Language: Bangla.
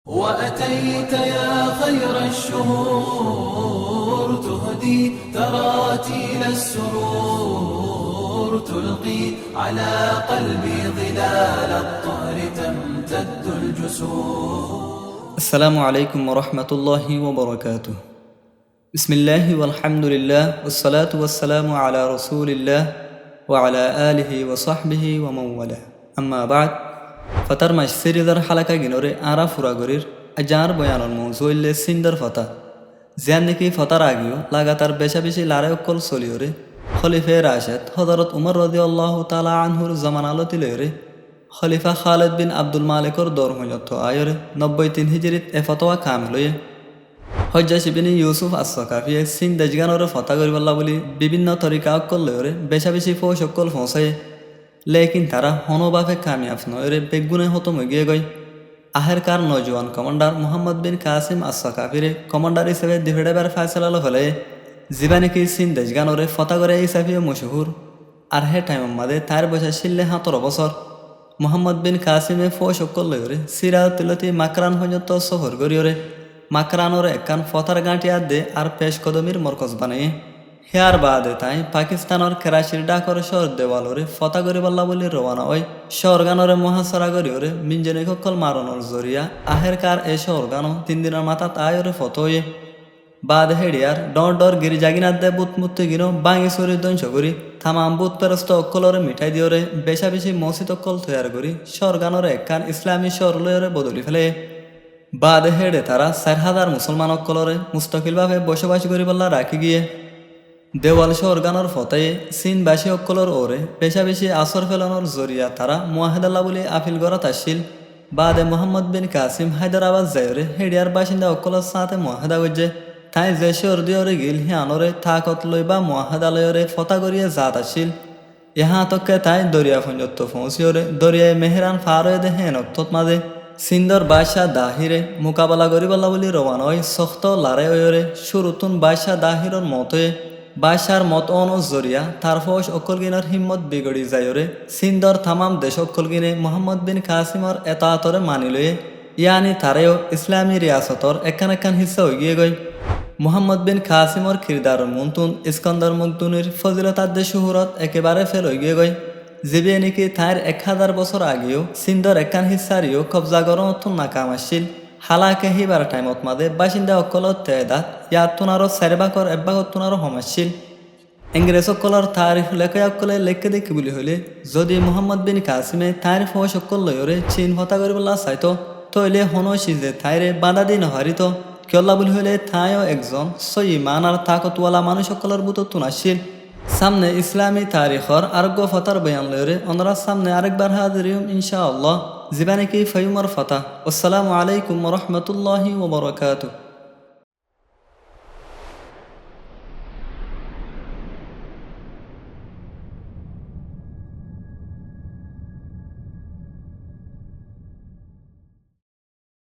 وأتيت يا خير الشهور تهدي تراتيل السرور تلقي على قلبي ظلال الطهر تمتد الجسور. السلام عليكم ورحمة الله وبركاته. بسم الله والحمد لله والصلاة والسلام على رسول الله وعلى آله وصحبه ومن والاه. أما بعد فتر مش سيريدر حلقة جنوري أرا فراغورير أجار بيان الموضوع اللي سندر فتا زيانكي فتر آگيو لغاتر بشا بشي لاري وكل سوليوري خليفة راشد حضرت عمر رضي الله تعالى عنه زمان آلو تليوري খলিফা খালেদ বিন আব্দুল মালিকর দৌর হইলত আয়রে 93 হিজরিত এ ফতোয়া কামিল হয়ে হজ্জাসি বিন ইউসুফ আস-সাকাফিয়ে সিন দেশগানোর ফতা করিবাল্লা বলি বিভিন্ন তরিকা করলে বেশা বেশি ফৌজ সকল ফসায়ে লেকিন তারা হনবাফে কামিয়াব নয়রে বেগুনে হতো মগিয়ে গই আহেরকার নজওয়ান কমান্ডার মোহাম্মদ বিন কাসিম আস-সাকাফিরে কমান্ডার হিসেবে দিভেড়েবার ফায়সালা হলে জীবানে কি সিন দেশগানোরে ফতা করে হিসাবে মশহুর আর হে টাইম মাদে তার বয়স ছিল 17 বছর মোহাম্মদ বিন কাসিমে ফৌজ করলে সিরাতুলতি মাকরান পর্যন্ত সফর করিওরে মাকরানোর একান ফতার গাঁটিয়া দে আর পেশ কদমির মরকজ বানিয়ে হেয়ার বাদে তাই পাকিস্তানের কেরাচির ডাকর শহর দেওয়ালরে ফতা করিবাল্লা বলে রওনা হয় শহরগানরে মহাসরা করিওরে মিঞ্জনে কল মারণর জরিয়া আহেরকার এ শহরগানো 3 দিনের মাথা তাইরে ফত হয়ে বাদ হেডিয়ার ডর ডর গিরি জাগিনার দে বুত মুত্তে গিনো বাঙি সরি ধ্বংস করি থামাম বুত পেরস্ত অকলরে মিঠাই দিওরে বেশা বেশি মসজিদ অকল তৈয়ার করি শহরগানরে একখান ইসলামী শহর লয়রে বদলি ফেলে বাদ হেডে তারা 4000 মুসলমান অকলরে মুস্তকিলভাবে বসবাস করিবাল্লা রাখি গিয়ে দেওয়াল শহরগানোর ফতায়ে চীনবাসী অকলর ওরে বেশা বেশি আসর ফেলানোর জরিয়া তারা মুয়াহিদাল্লাহ বলে আপিল করা তাসিল বাদে মোহাম্মদ বিন কাসিম হায়দরাবাদ যায়রে হেডিয়ার বাসিন্দা অকলর সাথে মুয়াহিদা গজ্জে তাই যে শহর দিয়রে গিল হিয়ানরে থাকত লই বা মুয়াহিদালয়রে ফতা করিয়ে জাত আসিল ইহা তকে তাই দরিয়া ফঞ্জত্ব পৌঁছিয়রে দরিয়ায় মেহরান ফারয়ে দে হেনক্তত মাঝে সিন্দর বাদশাহ দাহিরে মোকাবেলা করিবাল্লা বলি রওয়ানা হয় সখ্ত লারে ওয়রে শুরুতুন বাদশাহ দাহিরর মতে বাদশার মত অনুজরিয়া তার ফৌজ অকলগিনের হিম্মত বিগড়ি যায়রে সিন্দর তামাম দেশ অকলগিনে মোহাম্মদ বিন কাসিমর এতাতরে মানি লয়ে ইয়ানি তারেও ইসলামী রিয়াসতর একান একান হিস্সা হয়ে গিয়ে গই মোহাম্মদ বিন কাসিমর কিরদার মুন্তুন ইস্কন্দর মুগদুনির ফজিলতাদ্দে শুহুরত একেবারে ফেল হয়ে গিয়ে গই জিবে নাকি তার 1000 বছর আগেও সিন্দর একান হিস্সারিও কবজা গরমতুন নাকাম আসছিল হালাকে হিবার টাইমত মাদে বাসিন্দা অকলত তেদাত ইয়াত তুনারো সারবাকর এব্বাকত তুনারো হমাসছিল ইংরেজ অকলর তারিখ লেখে অকলে লেখে দেখি বলি হলে যদি মোহাম্মদ বিন কাসিমে তার ফৌজ অকল লয়রে চীন হতা করিবলা চাইতো তইলে হনসি যে তাইরে বাধা দি নহারিত কিয়ল্লা বলি হলে তাইও একজন সইমান আর তাকতওয়ালা মানুষ সকলের বুত তুনাসিল সামনে ইসলামী তারিখর আরোগ্য ফতার বয়ান লয়রে অনরা সামনে আরেকবার হাজিরিম ইনশাআল্লাহ জীবানে কি ফয়ুমর ফতা। আসসালামু আলাইকুম ওয়া রাহমাতুল্লাহি ওয়া বারাকাতুহু।